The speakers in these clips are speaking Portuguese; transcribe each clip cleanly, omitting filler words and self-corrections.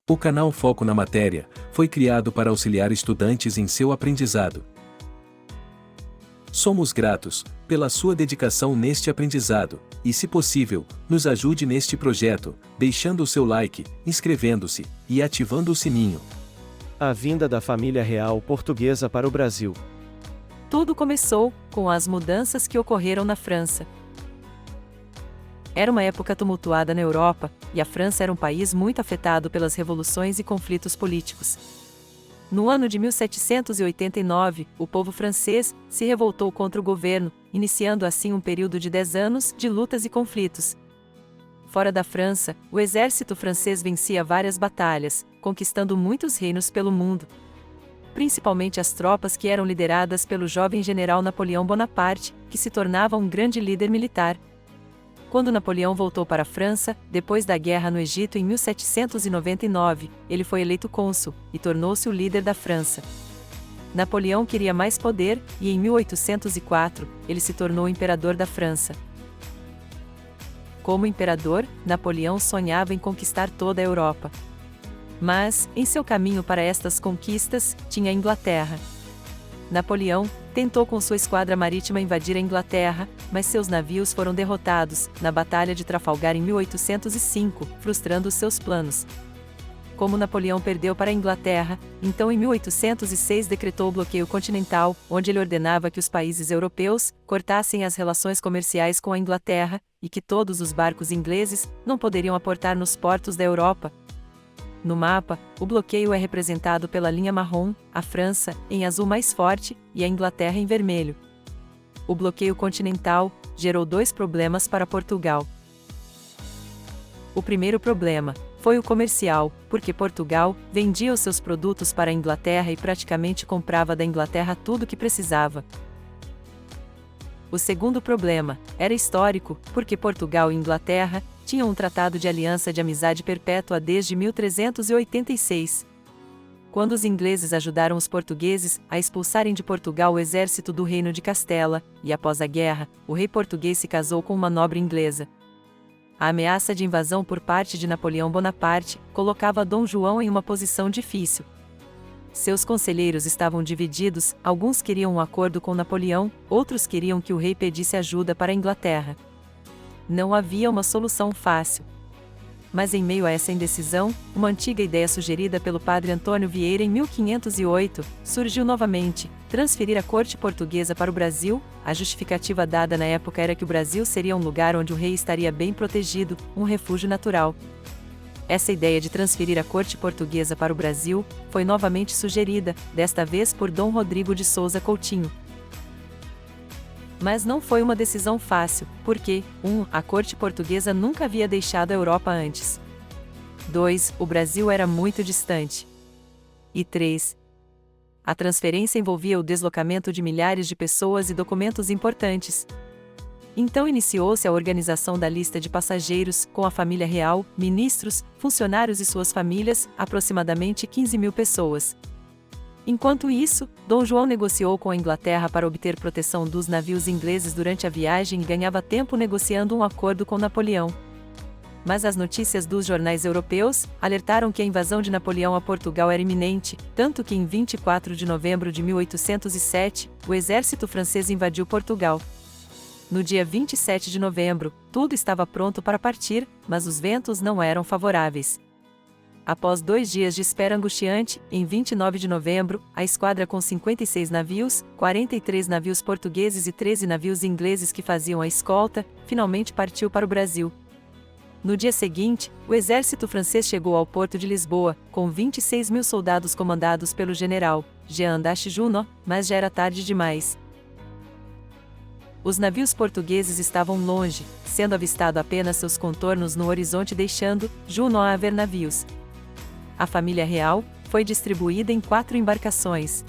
O canal Foco na Matéria foi criado para auxiliar estudantes em seu aprendizado. Somos gratos pela sua dedicação neste aprendizado, e se possível, nos ajude neste projeto, deixando o seu like, inscrevendo-se e ativando o sininho. A vinda da família real portuguesa para o Brasil. Tudo começou com as mudanças que ocorreram na França. Era uma época tumultuada na Europa, e a França era um país muito afetado pelas revoluções e conflitos políticos. No ano de 1789, o povo francês se revoltou contra o governo, iniciando assim um período de 10 anos de lutas e conflitos. Fora da França, o exército francês vencia várias batalhas, conquistando muitos reinos pelo mundo. Principalmente as tropas que eram lideradas pelo jovem general Napoleão Bonaparte, que se tornava um grande líder militar. Quando Napoleão voltou para a França, depois da guerra no Egito em 1799, ele foi eleito cônsul e tornou-se o líder da França. Napoleão queria mais poder e, em 1804, ele se tornou imperador da França. Como imperador, Napoleão sonhava em conquistar toda a Europa. Mas, em seu caminho para estas conquistas, tinha a Inglaterra. Napoleão tentou com sua esquadra marítima invadir a Inglaterra, mas seus navios foram derrotados na Batalha de Trafalgar em 1805, frustrando seus planos. Como Napoleão perdeu para a Inglaterra, então em 1806 decretou o bloqueio continental, onde ele ordenava que os países europeus cortassem as relações comerciais com a Inglaterra, e que todos os barcos ingleses não poderiam aportar nos portos da Europa. No mapa, o bloqueio é representado pela linha marrom, a França, em azul mais forte, e a Inglaterra em vermelho. O bloqueio continental gerou dois problemas para Portugal. O primeiro problema foi o comercial, porque Portugal vendia os seus produtos para a Inglaterra e praticamente comprava da Inglaterra tudo o que precisava. O segundo problema era histórico, porque Portugal e Inglaterra tinham um tratado de aliança de amizade perpétua desde 1386. Quando os ingleses ajudaram os portugueses a expulsarem de Portugal o exército do Reino de Castela, e após a guerra, o rei português se casou com uma nobre inglesa. A ameaça de invasão por parte de Napoleão Bonaparte colocava Dom João em uma posição difícil. Seus conselheiros estavam divididos, alguns queriam um acordo com Napoleão, outros queriam que o rei pedisse ajuda para a Inglaterra. Não havia uma solução fácil. Mas em meio a essa indecisão, uma antiga ideia sugerida pelo padre Antônio Vieira em 1508, surgiu novamente: transferir a corte portuguesa para o Brasil. A justificativa dada na época era que o Brasil seria um lugar onde o rei estaria bem protegido, um refúgio natural. Essa ideia de transferir a corte portuguesa para o Brasil foi novamente sugerida, desta vez por Dom Rodrigo de Souza Coutinho. Mas não foi uma decisão fácil, porque, 1. A corte portuguesa nunca havia deixado a Europa antes. 2. O Brasil era muito distante. E 3. A transferência envolvia o deslocamento de milhares de pessoas e documentos importantes. Então iniciou-se a organização da lista de passageiros, com a família real, ministros, funcionários e suas famílias, aproximadamente 15.000 pessoas. Enquanto isso, Dom João negociou com a Inglaterra para obter proteção dos navios ingleses durante a viagem e ganhava tempo negociando um acordo com Napoleão. Mas as notícias dos jornais europeus alertaram que a invasão de Napoleão a Portugal era iminente, tanto que em 24 de novembro de 1807, o exército francês invadiu Portugal. No dia 27 de novembro, tudo estava pronto para partir, mas os ventos não eram favoráveis. Após 2 dias de espera angustiante, em 29 de novembro, a esquadra com 56 navios, 43 navios portugueses e 13 navios ingleses que faziam a escolta, finalmente partiu para o Brasil. No dia seguinte, o exército francês chegou ao porto de Lisboa, com 26.000 soldados comandados pelo general Jean d'Arc Junot, mas já era tarde demais. Os navios portugueses estavam longe, sendo avistado apenas seus contornos no horizonte, deixando Junot a ver navios. A família real foi distribuída em 4 embarcações.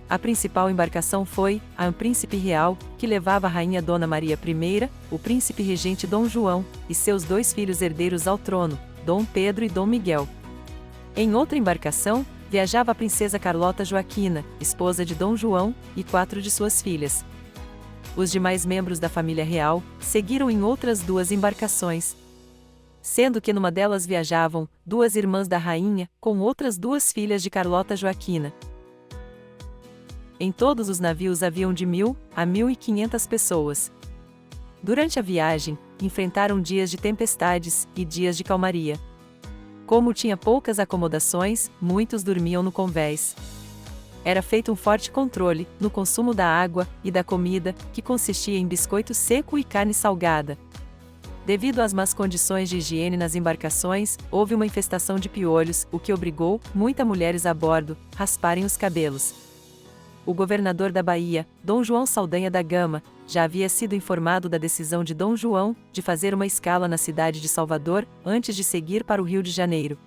A principal embarcação foi a Príncipe Real, que levava a rainha Dona Maria I, o príncipe regente Dom João, e seus 2 filhos herdeiros ao trono, Dom Pedro e Dom Miguel. Em outra embarcação, viajava a princesa Carlota Joaquina, esposa de Dom João, e 4 de suas filhas. Os demais membros da família real seguiram em outras 2 embarcações. sendo que numa delas viajavam 2 irmãs da rainha, com outras 2 filhas de Carlota Joaquina. Em todos os navios haviam de 1.000 a 1.500 pessoas. Durante a viagem, enfrentaram dias de tempestades e dias de calmaria. Como tinha poucas acomodações, muitos dormiam no convés. Era feito um forte controle no consumo da água e da comida, que consistia em biscoito seco e carne salgada. Devido às más condições de higiene nas embarcações, houve uma infestação de piolhos, o que obrigou muitas mulheres a bordo a rasparem os cabelos. O governador da Bahia, Dom João Saldanha da Gama, já havia sido informado da decisão de Dom João de fazer uma escala na cidade de Salvador antes de seguir para o Rio de Janeiro.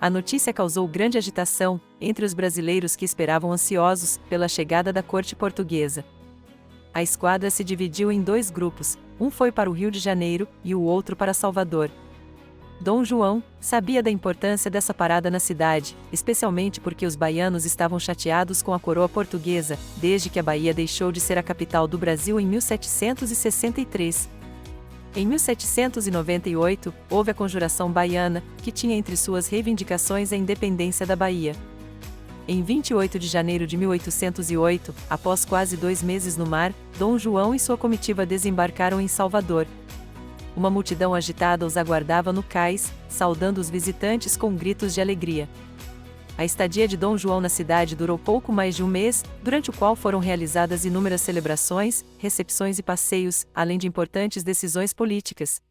A notícia causou grande agitação entre os brasileiros que esperavam ansiosos pela chegada da corte portuguesa. A esquadra se dividiu em 2 grupos, um foi para o Rio de Janeiro e o outro para Salvador. Dom João sabia da importância dessa parada na cidade, especialmente porque os baianos estavam chateados com a coroa portuguesa, desde que a Bahia deixou de ser a capital do Brasil em 1763. Em 1798, houve a Conjuração Baiana, que tinha entre suas reivindicações a independência da Bahia. Em 28 de janeiro de 1808, após quase 2 meses no mar, Dom João e sua comitiva desembarcaram em Salvador. Uma multidão agitada os aguardava no cais, saudando os visitantes com gritos de alegria. A estadia de Dom João na cidade durou pouco mais de um mês, durante o qual foram realizadas inúmeras celebrações, recepções e passeios, além de importantes decisões políticas.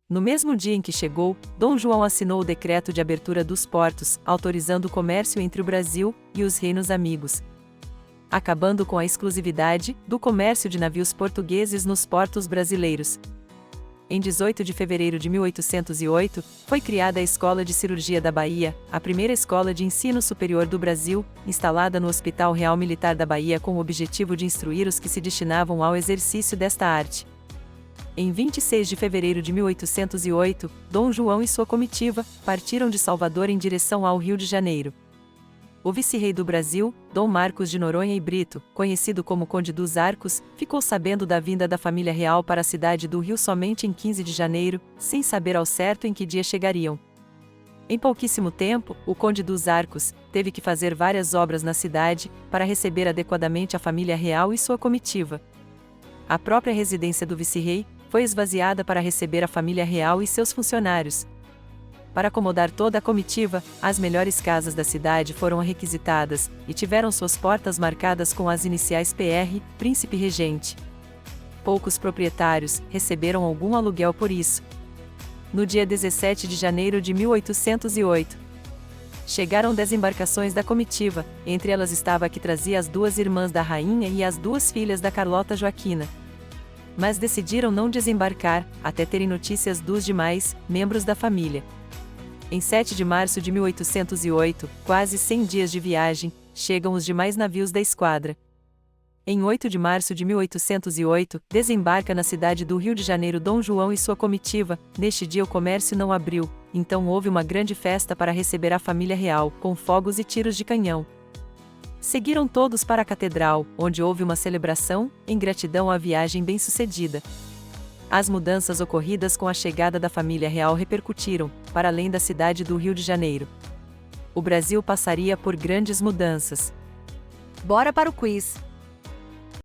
No mesmo dia em que chegou, Dom João assinou o decreto de abertura dos portos, autorizando o comércio entre o Brasil e os reinos amigos, acabando com a exclusividade do comércio de navios portugueses nos portos brasileiros. Em 18 de fevereiro de 1808, foi criada a Escola de Cirurgia da Bahia, a primeira escola de ensino superior do Brasil, instalada no Hospital Real Militar da Bahia com o objetivo de instruir os que se destinavam ao exercício desta arte. Em 26 de fevereiro de 1808, Dom João e sua comitiva partiram de Salvador em direção ao Rio de Janeiro. O vice-rei do Brasil, Dom Marcos de Noronha e Brito, conhecido como Conde dos Arcos, ficou sabendo da vinda da família real para a cidade do Rio somente em 15 de janeiro, sem saber ao certo em que dia chegariam. Em pouquíssimo tempo, o Conde dos Arcos teve que fazer várias obras na cidade para receber adequadamente a família real e sua comitiva. A própria residência do vice-rei foi esvaziada para receber a família real e seus funcionários. Para acomodar toda a comitiva, as melhores casas da cidade foram requisitadas e tiveram suas portas marcadas com as iniciais PR, Príncipe Regente. Poucos proprietários receberam algum aluguel por isso. No dia 17 de janeiro de 1808, chegaram 10 embarcações da comitiva, entre elas estava a que trazia as 2 irmãs da rainha e as 2 filhas da Carlota Joaquina. Mas decidiram não desembarcar, até terem notícias dos demais membros da família. Em 7 de março de 1808, quase 100 dias de viagem, chegam os demais navios da esquadra. Em 8 de março de 1808, desembarca na cidade do Rio de Janeiro Dom João e sua comitiva. Neste dia o comércio não abriu, então houve uma grande festa para receber a família real, com fogos e tiros de canhão. Seguiram todos para a catedral, onde houve uma celebração, em gratidão à viagem bem-sucedida. As mudanças ocorridas com a chegada da família real repercutiram, para além da cidade do Rio de Janeiro. O Brasil passaria por grandes mudanças. Bora para o quiz!